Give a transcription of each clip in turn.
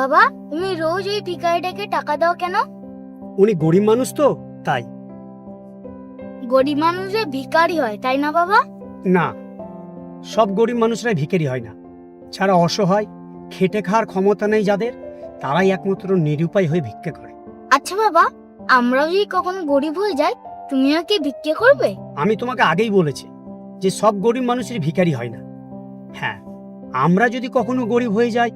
বাবা, তুমি রোজ ওই ভিখারিটাকে টাকা দাও কেন? উনি গরিব মানুষ তো, তাই। গরিব মানুষরা ভিখারি হয়, তাই না বাবা? না, সব গরিব মানুষরাই ভিখারি হয় না। যারা অসহায়, খেটে খাওয়ার ক্ষমতা নেই যাদের, তারাই একমাত্র নিরুপায় হয়ে ভিক্ষে করে। আচ্ছা বাবা, আমরাও যদি কখনো গরিব হয়ে যাই, তুমিও কি ভিক্ষে করবে? আমি তোমাকে আগেই বলেছি যে সব গরিব মানুষের ভিখারি হয় না। হ্যাঁ, আমরা যদি কখনো গরিব হয়ে যাই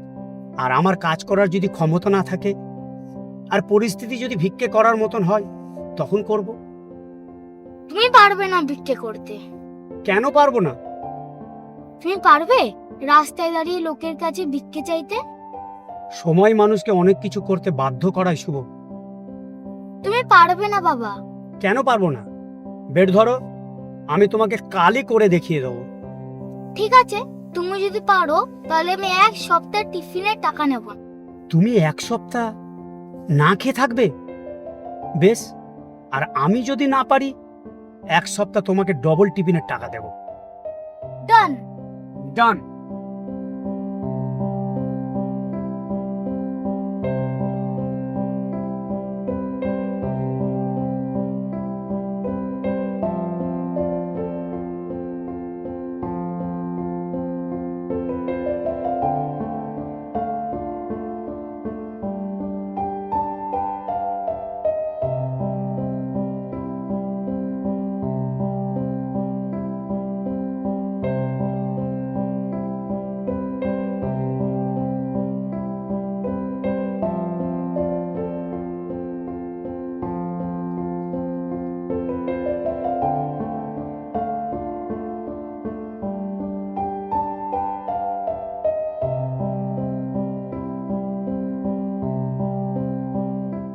আর আমার কাজ করার যদি ক্ষমতা না থাকে আর পরিস্থিতি যদি ভিক্ষে করার মতন হয়, তখন করব। তুমি পারবে না ভিক্ষে করতে? কেন পারবো না? তুমি পারবে রাস্তায় দাঁড়িয়ে লোকের কাছে ভিক্ষে চাইতে? সময় মানুষকে অনেক কিছু করতে বাধ্য করায় শুভ। তুমি পারবে না বাবা। কেন পারবো না? বেড ধরো, আমি তোমাকে কালই করে দেখিয়ে দেবো। ঠিক আছে, তুমি যদি পারো তাহলে আমি এক সপ্তাহ টিফিনের টাকা নেব। তুমি এক সপ্তাহ না খেয়ে থাকবে? বেশ, আর আমি যদি না পারি, এক সপ্তাহ তোমাকে ডবল টিফিনের টাকা দেব। ডান। ডান।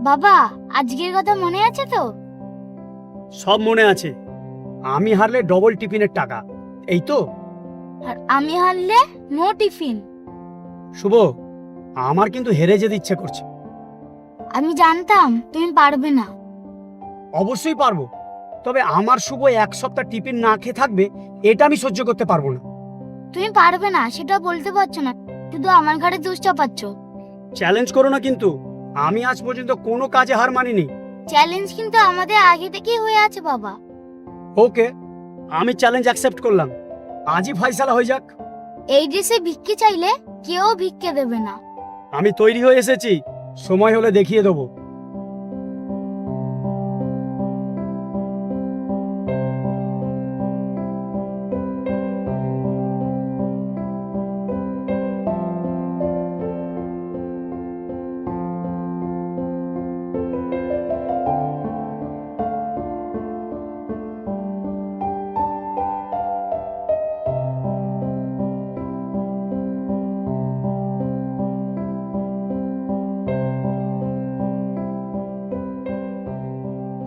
বাবা, আজকের কথা মনে আছে তো? সব মনে আছে। আমি হারলে ডবল টিফিনের টাকা, এই তো। আর আমি হারলে নো টিফিন। শুভ, আমার কিন্তু হেরে যেতে ইচ্ছে করছে। আমি জানতাম তুমি পারবে না। অবশ্যই পারবো, তবে আমার শুভ এক সপ্তাহ টিফিন না খেয়ে থাকবে, এটা আমি সহ্য করতে পারবো না। তুমি পারবে না সেটা বলতে পারছো না, শুধু আমার ঘাড়ে দোষ চাপাচ্ছ। চ্যালেঞ্জ করো না কিন্তু, আমি আজ পর্যন্ত কোনো কাজে হার মানিনি। চ্যালেঞ্জ কিন্তু আমাদের আগে থেকেই হয়ে আছে বাবা। ওকে, আমি চ্যালেঞ্জ অ্যাকসেপ্ট করলাম। আজই ফয়সালা হয়ে যাক। এই ড্রেসে ভিক্ষে চাইলে কেউ ভিক্ষে দেবে না। আমি তৈরি হয়ে এসেছি, সময় হলে দেখিয়ে দেবো।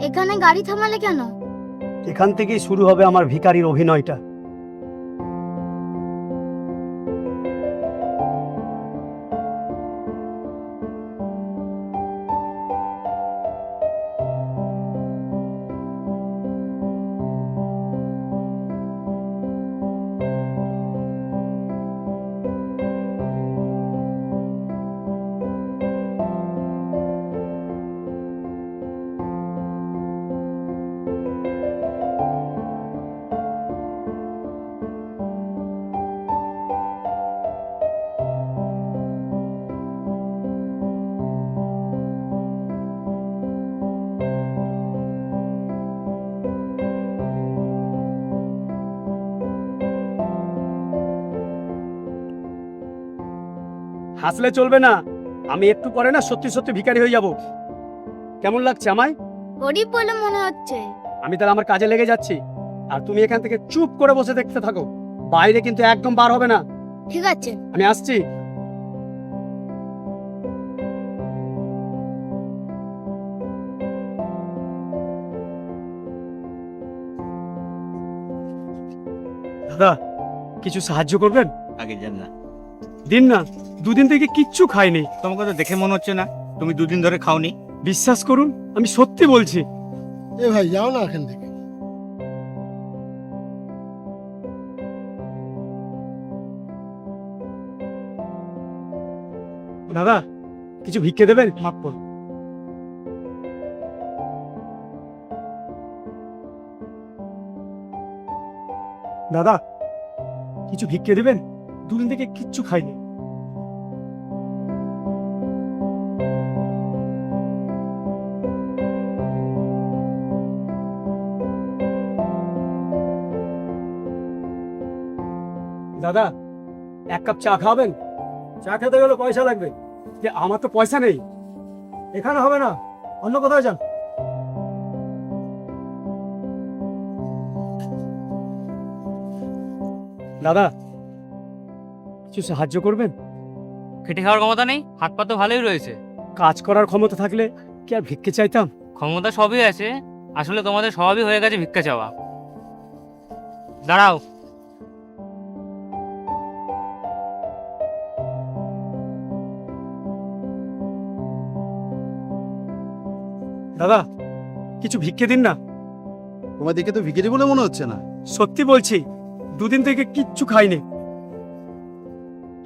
এখানে গাড়ি থামালে কেন? এখান থেকেই শুরু হবে আমার ভিখারির অভিনয়টা। হাসলে চলবে না, আমি একটু পরে না সত্যি সত্যি ভিখারি হয়ে যাব। কেমন লাগছে আমায়? গরিব বলে মনে হচ্ছে। আমি তাহলে আমার কাজে লেগে যাচ্ছি, আর তুমি এখান থেকে চুপ করে বসে দেখতে থাকো। বাইরে কিন্তু একদম বার হবে না। ঠিক আছে। আমি আসছি। দাদা, কিছু সাহায্য করবেন? আগে যান না। দিন না, দুদিন থেকে কিচ্ছু খাইনি। তোমাকে তো দেখে মনে হচ্ছে না তুমি দুদিন ধরে খাওনি। বিশ্বাস করুন, আমি সত্যি বলছি। এ ভাই যাও না এখান থেকে। দাদা, কিছু ভিক্ষে দেবেন? মাফ করুন। দাদা, কিছু ভিক্ষে দেবেন? দুদিন থেকে কিচ্ছু খাইনি। দাদা, এক কাপ চা খাবেন? চা খেতে গেলে পয়সা লাগবে। যে আমার তো পয়সা নেই। এখানে হবে না, অন্য কোথাও যান। দাদা, কিছু সাহায্য করবেন? খেটে খাওয়ার ক্ষমতা নেই, হাত পা তো ভালোই রয়েছে। কাজ করার ক্ষমতা থাকলে কি আর ভিক্ষে চাইতাম? ক্ষমতা সবই আছে, আসলে তোমাদের স্বভাবই হয়ে গেছে ভিক্ষা চাওয়া। দাঁড়াও। দাদা, কিছু ভিক্ষে দিন না। তোমার দেখে তো ভিখারি বলে মনে হচ্ছে না। সত্যি বলছি, দুদিন থেকে কিচ্ছু খাইনি।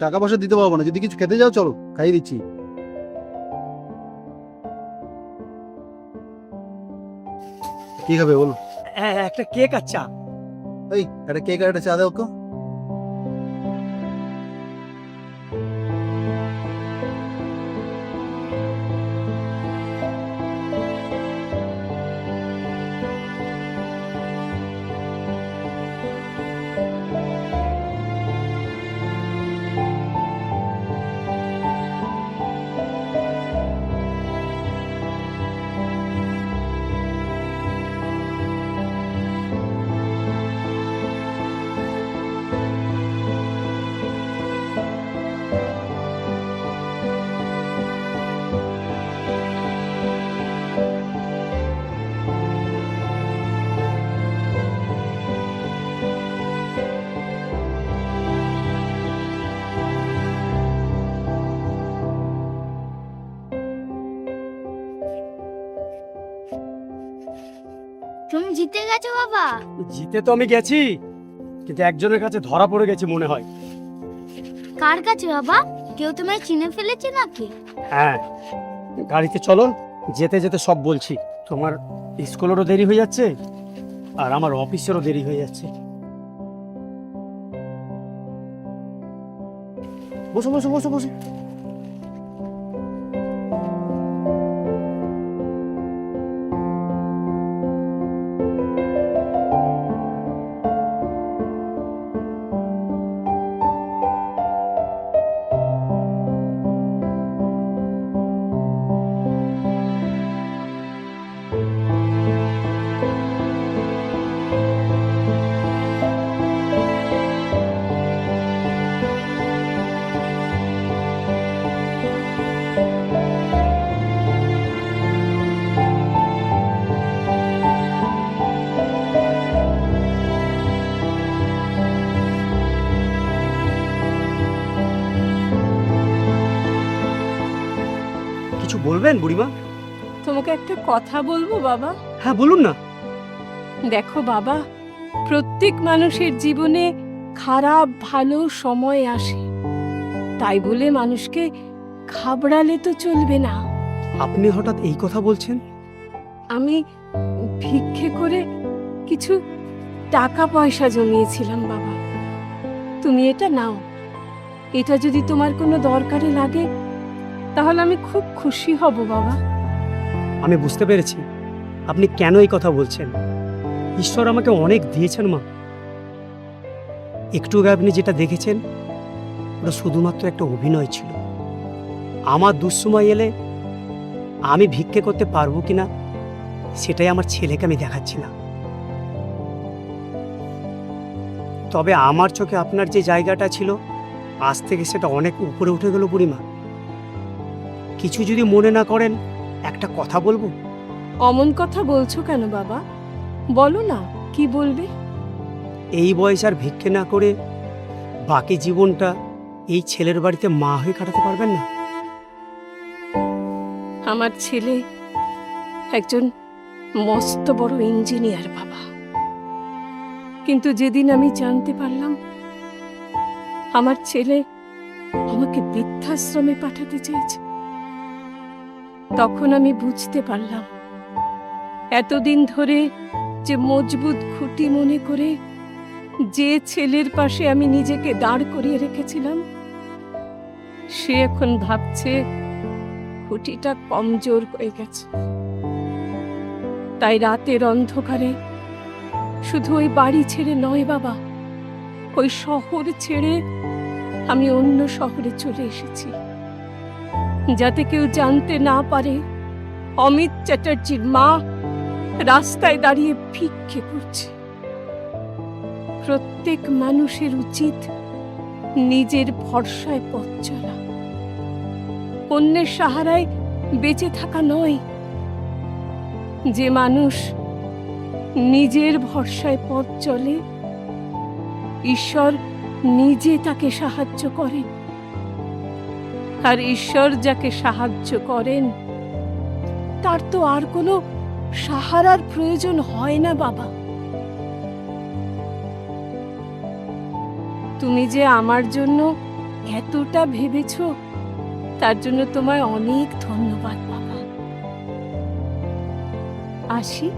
টাকা পয়সা দিতে পারবো না, যদি কিছু খেতে যাও চলো খাইয়ে দিচ্ছি। কি খাবে বলো? একটা কেক আর চা। এই একটা কেক আর একটা চা দাও তো। তুমি জিতে গেছো বাবা। জিতে তো আমি গেছি, কিন্তু একজনের কাছে ধরা পড়ে গেছে মনে হয়। কার কাছে বাবা? কেউ তোমায় চিনে ফেলেছে নাকি? হ্যাঁ, গাড়িতে চলো, যেতে যেতে সব বলছি। তোমার স্কুলেরও দেরি হয়ে যাচ্ছে, আর আমার অফিসেরও দেরি হয়ে যাচ্ছে। বসো বসো বসো বসো। কিছু বলবেন বুড়িমা? তোমাকে একটা কথা বলবো বাবা। হ্যাঁ বলুন না। দেখো বাবা, প্রত্যেক মানুষের জীবনে খারাপ ভালো সময় আসে, তাই বলে মানুষকে ঘাবড়ালে তো চলবে না। আপনি হঠাৎ এই কথা বলছেন? আমি ভিক্ষে করে কিছু টাকা পয়সা জমিয়েছিলাম বাবা, তুমি এটা নাও। এটা যদি তোমার কোনো দরকারে লাগে তাহলে আমি খুব খুশি হব বাবা। আমি বুঝতে পেরেছি আপনি কেন এই কথা বলছেন। ঈশ্বর আমাকে অনেক দিয়েছেন মা। একটু আগে আপনি যেটা দেখেছেন ওটা শুধুমাত্র একটা অভিনয় ছিল। আমার দুঃসময় এলে আমি ভিক্ষে করতে পারবো কিনা সেটাই আমার ছেলেকে আমি দেখাচ্ছিলাম। তবে আমার চোখে আপনার যে জায়গাটা ছিল আজ থেকে সেটা অনেক উপরে উঠে গেল বুড়িমা। কিছু যদি মনে না করেন একটা কথা বলবো। অমন কথা বলছো কেন বাবা? বলো না, কি বলবে? এই বয়স আর ভিক্ষে না করে বাকি জীবনটা এই ছেলের বাড়িতে মা হয়ে কাটাতে পারবেন না? আমার ছেলে একজন মস্ত বড় ইঞ্জিনিয়ার বাবা, কিন্তু যেদিন আমি জানতে পারলাম আমার ছেলে আমাকে বৃদ্ধাশ্রমে পাঠাতে চেয়েছে, তখন আমি বুঝতে পারলাম এতদিন ধরে যে মজবুত খুঁটি মনে করে যে ছেলের পাশে আমি নিজেকে দাঁড় করিয়ে রেখেছিলাম, সে এখন ভাবছে খুঁটিটা কমজোর হয়ে গেছে। তাই রাতের অন্ধকারে শুধু ওই বাড়ি ছেড়ে নয় বাবা, ওই শহর ছেড়ে আমি অন্য শহরে চলে এসেছি, যাতে কেউ জানতে না পারে অমিত চ্যাটার্জির মা রাস্তায় দাঁড়িয়ে ভিক্ষে করছে। প্রত্যেক মানুষের উচিত নিজের ভরসায় পথ চলা, অন্যের সাহারায় বেঁচে থাকা নয়। যে মানুষ নিজের ভরসায় পথ চলে, ঈশ্বর নিজে তাকে সাহায্য করেন। আর ঈশ্বর যাকে সাহায্য করেন, তার তো আর কোনো সাহারার প্রয়োজন হয় না বাবা। তুমি যে আমার জন্য এতটা ভেবেছো, তার জন্য তোমায় অনেক ধন্যবাদ বাবা। আসি।